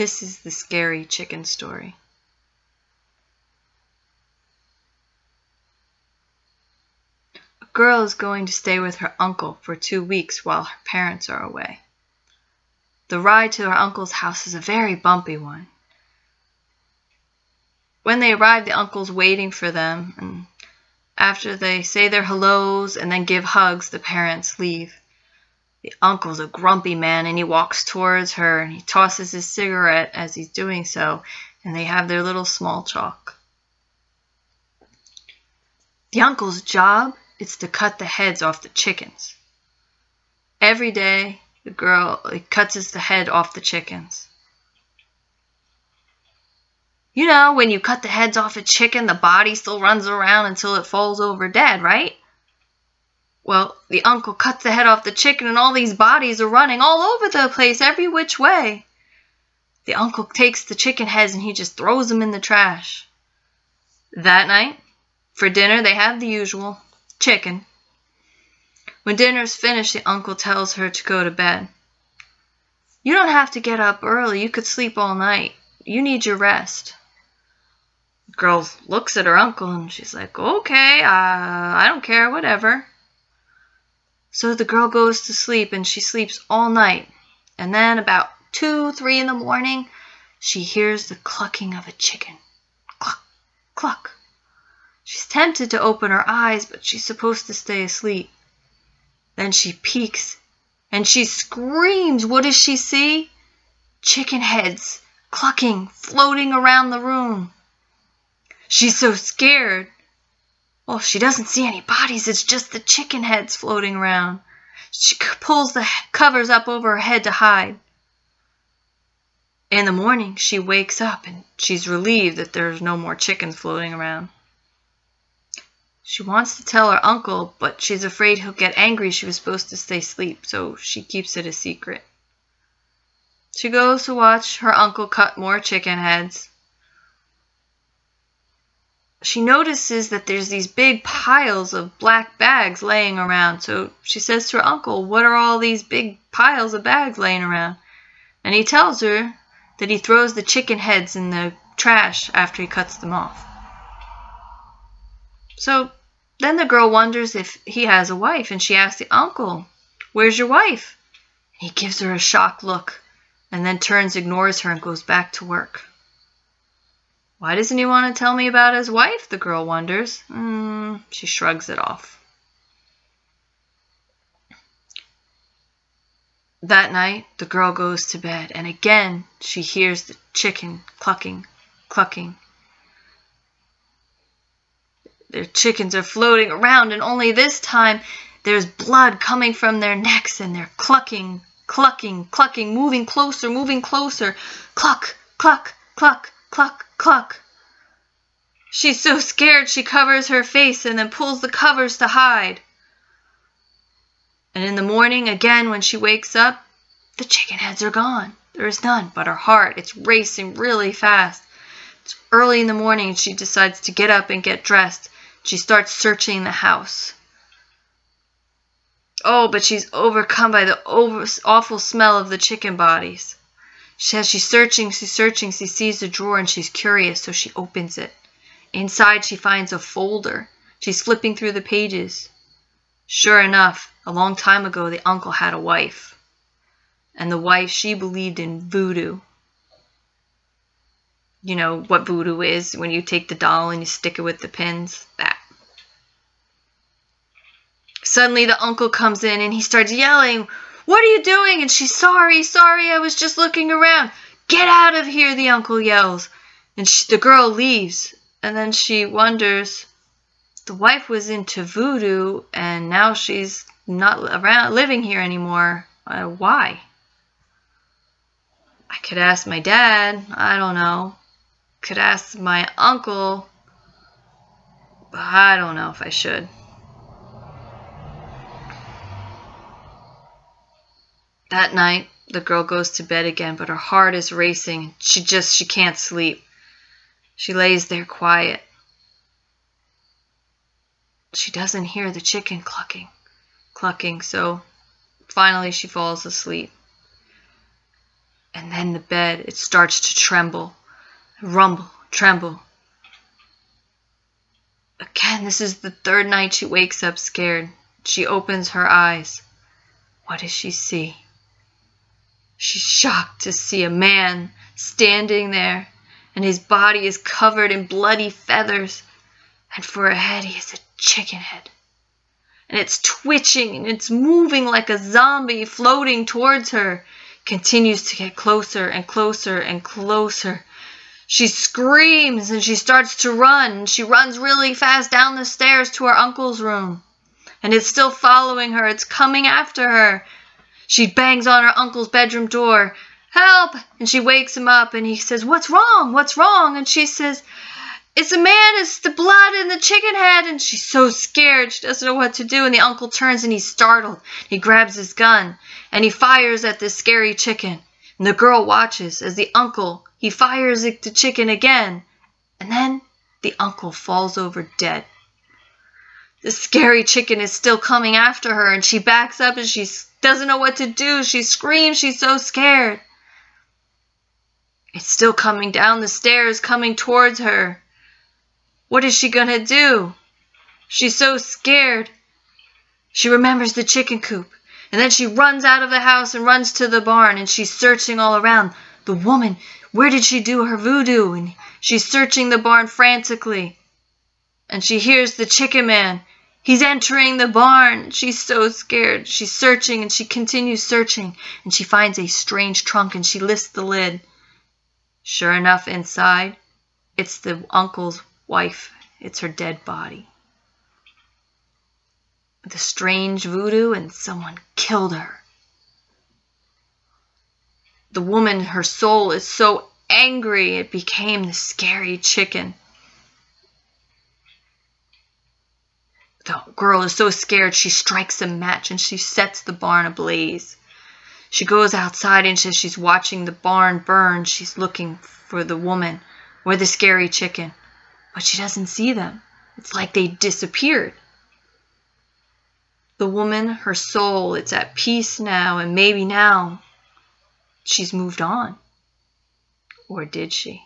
This is the scary chicken story. A girl is going to stay with her uncle for 2 weeks while her parents are away. The ride to her uncle's house is a very bumpy one. When they arrive, the uncle's waiting for them, and after they say their hellos and then give hugs, the parents leave. The uncle's a grumpy man, and he walks towards her, and he tosses his cigarette as he's doing so, and they have their little small talk. The uncle's job is to cut the heads off the chickens. Every day, the girl cuts the head off the chickens. You know, when you cut the heads off a chicken, the body still runs around until it falls over dead, right? Well, the uncle cuts the head off the chicken, and all these bodies are running all over the place, every which way. The uncle takes the chicken heads and he just throws them in the trash. That night, for dinner, they have the usual chicken. When dinner's finished, the uncle tells her to go to bed. You don't have to get up early. You could sleep all night. You need your rest. The girl looks at her uncle and she's like, okay, I don't care, whatever. So the girl goes to sleep and she sleeps all night. And then about 2, 3 in the morning, she hears the clucking of a chicken. Cluck, cluck. She's tempted to open her eyes, but she's supposed to stay asleep. Then she peeks and she screams. What does she see? Chicken heads clucking, floating around the room. She's so scared. Well, she doesn't see any bodies. It's just the chicken heads floating around. She pulls the covers up over her head to hide. In the morning, she wakes up and she's relieved that there's no more chickens floating around. She wants to tell her uncle, but she's afraid he'll get angry. She was supposed to stay asleep, so she keeps it a secret. She goes to watch her uncle cut more chicken heads. She notices that there's these big piles of black bags laying around. So she says to her uncle, what are all these big piles of bags laying around? And he tells her that he throws the chicken heads in the trash after he cuts them off. So then the girl wonders if he has a wife, and she asks the uncle, where's your wife? He gives her a shocked look and then turns, ignores her, and goes back to work. Why doesn't he want to tell me about his wife? The girl wonders. She shrugs it off. That night, the girl goes to bed, and again she hears the chicken clucking, clucking. Their chickens are floating around, and only this time there's blood coming from their necks, and they're clucking, clucking, clucking, moving closer, moving closer. Cluck, cluck, cluck, cluck, cluck. She's so scared she covers her face and then pulls the covers to hide. And in the morning, again, when she wakes up, the chicken heads are gone. There is none, but her heart, it's racing really fast. It's early in the morning, and she decides to get up and get dressed. She starts searching the house. Oh, but she's overcome by the awful smell of the chicken bodies. As she's searching, she sees a drawer, and she's curious, so she opens it. Inside, she finds a folder. She's flipping through the pages. Sure enough, a long time ago, the uncle had a wife. And the wife, she believed in voodoo. You know what voodoo is, when you take the doll and you stick it with the pins? That. Suddenly, the uncle comes in, and he starts yelling, what are you doing? And she's, sorry, I was just looking around. Get out of here, the uncle yells. And the girl leaves. And then she wonders, the wife was into voodoo, and now she's not living here anymore. Why? I could ask my dad. I don't know. Could ask my uncle. But I don't know if I should. That night, the girl goes to bed again, but her heart is racing. She can't sleep. She lays there quiet. She doesn't hear the chicken clucking, so finally she falls asleep. And then the bed, it starts to tremble, rumble, tremble. Again, this is the third night she wakes up scared. She opens her eyes. What does she see? She's shocked to see a man standing there, and his body is covered in bloody feathers, and for a head he has a chicken head. And it's twitching and it's moving like a zombie floating towards her. Continues to get closer and closer and closer. She screams and she starts to run. She runs really fast down the stairs to her uncle's room. And it's still following her. It's coming after her. She bangs on her uncle's bedroom door. Help! And she wakes him up and he says, what's wrong? What's wrong? And she says, it's a man. It's the blood and the chicken head. And she's so scared. She doesn't know what to do. And the uncle turns and he's startled. He grabs his gun and he fires at this scary chicken. And the girl watches as the uncle, he fires at the chicken again. And then the uncle falls over dead. The scary chicken is still coming after her and she backs up and she doesn't know what to do. She screams. She's so scared. It's still coming down the stairs, coming towards her. What is she gonna do? She's so scared. She remembers the chicken coop. And then she runs out of the house and runs to the barn and she's searching all around. The woman, where did she do her voodoo? And she's searching the barn frantically. And she hears the chicken man. He's entering the barn. She's so scared. She's searching and she continues searching. And she finds a strange trunk and she lifts the lid. Sure enough, inside, it's the uncle's wife. It's her dead body. The strange voodoo and someone killed her. The woman, her soul is so angry it became the scary chicken. The girl is so scared she strikes a match and she sets the barn ablaze. She goes outside and as she's watching the barn burn, she's looking for the woman or the scary chicken. But she doesn't see them. It's like they disappeared. The woman, her soul, it's at peace now, and maybe now she's moved on. Or did she?